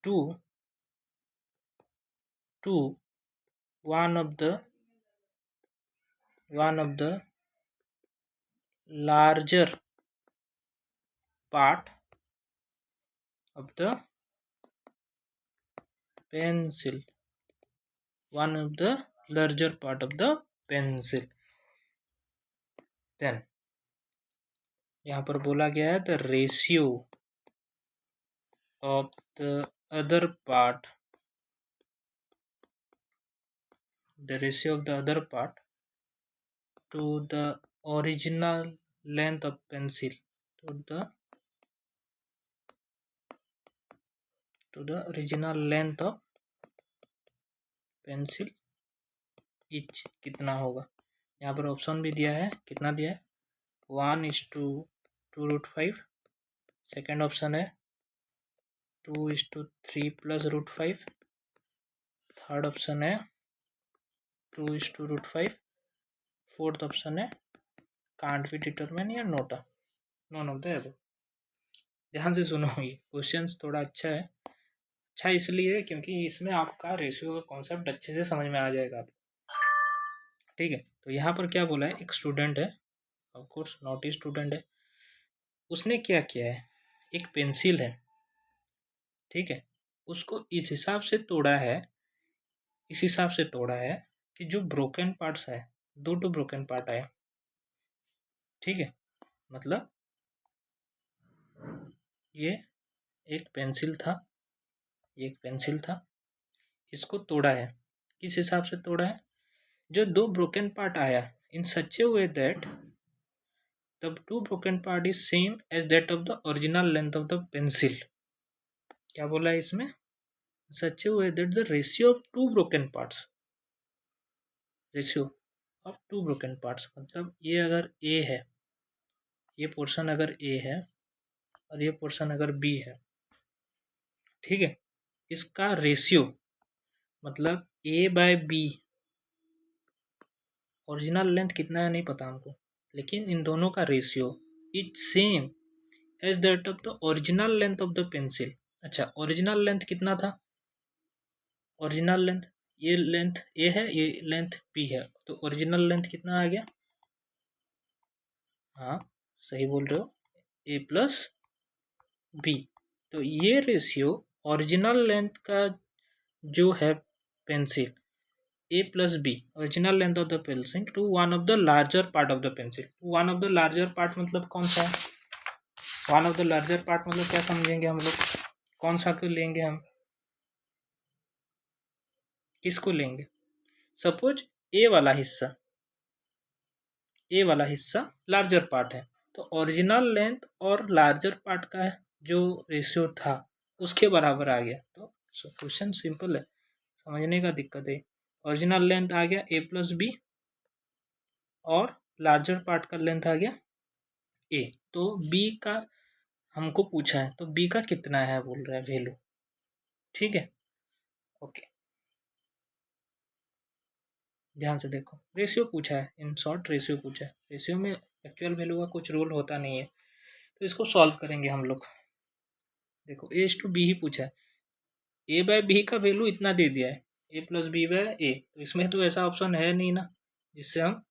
to one of the larger part of the pencil, then यहाँ पर बोला गया है the ratio of the other part to the original length of pencil, to the original length of pencil etch कितना होगा। यहाँ पर option भी दिया है, कितना दिया है 1:2√5। सेकेंड ऑप्शन है 2:3 + √5। थर्ड ऑप्शन है 2:5। फोर्थ ऑप्शन है कांट बी डिटरमिन या NOTA, none of the above. ध्यान से सुनो, ये क्वेश्चन थोड़ा अच्छा है। अच्छा इसलिए क्योंकि इसमें आपका रेशियो का कॉन्सेप्ट अच्छे से समझ में आ जाएगा आपको, ठीक है। तो यहाँ पर क्या बोला है, एक स्टूडेंट है, of course not he student है, उसने क्या किया है, एक पेंसिल है, ठीक है, उसको इस हिसाब से तोड़ा है, इस हिसाब से तोड़ा है कि जो ब्रोकन पार्ट्स है, दो ब्रोकन पार्ट आए, ठीक है। मतलब ये एक पेंसिल था, ये एक पेंसिल था, इसको तोड़ा है, किस हिसाब से तोड़ा है, जो दो ब्रोकन पार्ट आया in such a way that the two broken part is same as that of the original length of the pencil। क्या बोला है इसमें, such a way that the ratio of two broken parts, ratio of two broken parts, मतलब ये अगर ए है, ये portion अगर ए है और ये पोर्शन अगर बी है, ठीक है, इसका रेशियो मतलब A by B, original length कितना है नहीं पता हमको, लेकिन इन दोनों का ratio is same as that of the original length of the pencil. अच्छा, ओरिजिनल लेंथ कितना था, ओरिजिनल लेंथ ये लेंथ ए है, ये लेंथ बी है, तो ओरिजिनल लेंथ कितना आ गया, हाँ सही बोल रहे हो, ए प्लस बी। तो ये रेशियो ओरिजिनल लेंथ का जो है pencil, A plus B, original length of the pencil to one of the larger part of the pencil. One of the larger part मतलब कौन सा है, one of the larger part मतलब क्या समझेंगे हम लोग, कौन सा को लेंगे हम, किसको लेंगे, सपोज ए वाला हिस्सा, ए वाला हिस्सा लार्जर पार्ट है, तो ओरिजिनल लेंथ और लार्जर पार्ट का जो रेशियो था उसके बराबर आ गया। तो क्वेश्चन सिंपल है, समझने का दिक्कत है। ओरिजिनल लेंथ आ गया ए प्लस बी और लार्जर पार्ट का लेंथ आ गया ए, तो बी का हमको पूछा है, तो बी का कितना है बोल रहा है वैल्यू, ठीक है, ओके। ध्यान से देखो, रेशियो पूछा है, इन शॉर्ट रेशियो पूछा है, रेशियो में एक्चुअल वैल्यू का कुछ रोल होता नहीं है, तो इसको सॉल्व करेंगे हम लोग। देखो ए टू बी ही पूछा है, ए बाय बी का वैल्यू इतना दे दिया है, ए प्लस बी बाय ए, तो इसमें तो ऐसा ऑप्शन है नहीं ना जिससे हम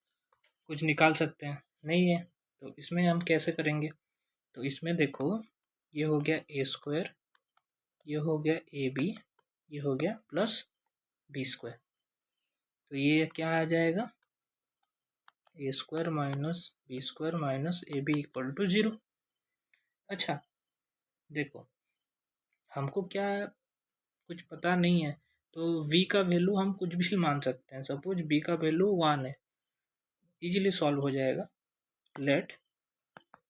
कुछ निकाल सकते हैं, नहीं है, तो इसमें हम कैसे करेंगे, तो इसमें देखो ये हो गया ए स्क्वायर, ये हो गया ए बी, ये हो गया प्लस बी स्क्वायर, तो ये क्या आ जाएगा, A square minus B square minus A B equal to 0। अच्छा देखो, हमको क्या कुछ पता नहीं है, तो v का वैल्यू हम कुछ भी मान सकते हैं, सपोज b का वैल्यू 1 है, इजीली सॉल्व हो जाएगा। लेट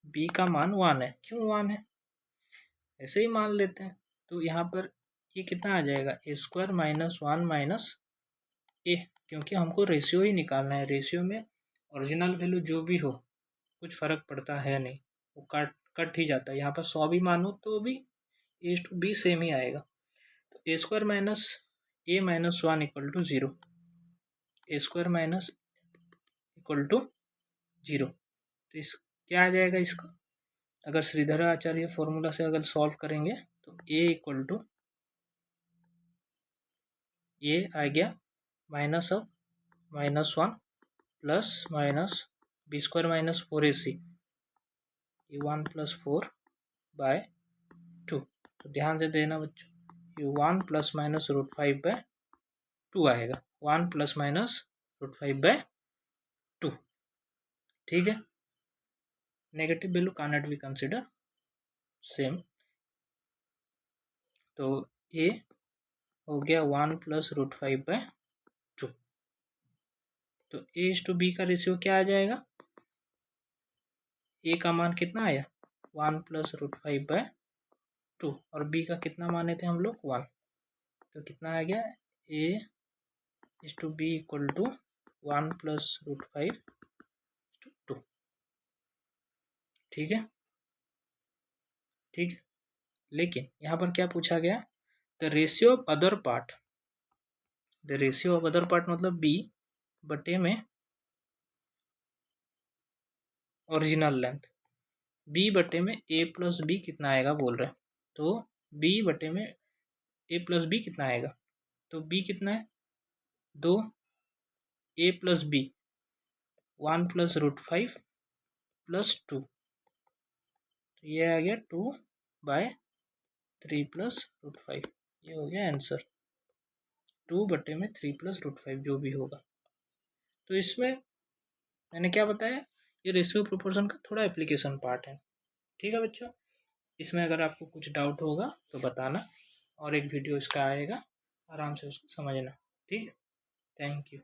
b का मान 1 है, क्यों 1 है, ऐसे ही मान लेते हैं, तो यहाँ पर ये कितना आ जाएगा, ए स्क्वायर माइनस 1 माइनस ए, क्योंकि हमको रेशियो ही निकालना है, रेशियो में ओरिजिनल वैल्यू जो भी हो कुछ फ़र्क पड़ता है नहीं, वो कट कट ही जाता है, यहाँ पर 100 भी मानो तो भी ए टू बी सेम ही आएगा, तो A square minus A minus 1 equal to 0, A square minus equal to 0, तो इस क्या आ जाएगा इसका, अगर श्रीधर आचार्य फॉर्मूला से अगर सॉल्व करेंगे तो ए इक्वल टू ए आ गया minus of -1 plus minus B square minus 4ac, ये 1 + 4/2, तो ध्यान से देना बच्चों, ये 1 ± √5/2 आएगा, 1 ± √5/2, ठीक है। Negative value cannot be consider same, तो ये हो गया 1 + √5/2, तो A/B का रेशियो क्या आ जाएगा, A का मान कितना आया 1 + √5/2 और B का कितना माने थे हम लोग 1, तो कितना आ गया A/B = 1 + √5/2। ठीक है, ठीक है। लेकिन यहाँ पर क्या पूछा गया, the ratio of other part, the ratio of other part मतलब B बटे में ओरिजिनल लेंथ, B बटे में A + B कितना आएगा बोल रहे हैं, तो B बटे में A + B कितना आएगा, तो B कितना है 2, A + B 1 + √5 + 2, तो ये आ गया 2/3 + √5, ये हो गया आंसर 2 बटे में 3 + √5 जो भी होगा। तो इसमें मैंने क्या बताया, ये रेशियो प्रोपोर्शन का थोड़ा एप्लीकेशन पार्ट है। ठीक है बच्चों, इसमें अगर आपको कुछ डाउट होगा तो बताना, और एक वीडियो इसका आएगा, आराम से उसको समझना। ठीक है, थैंक यू।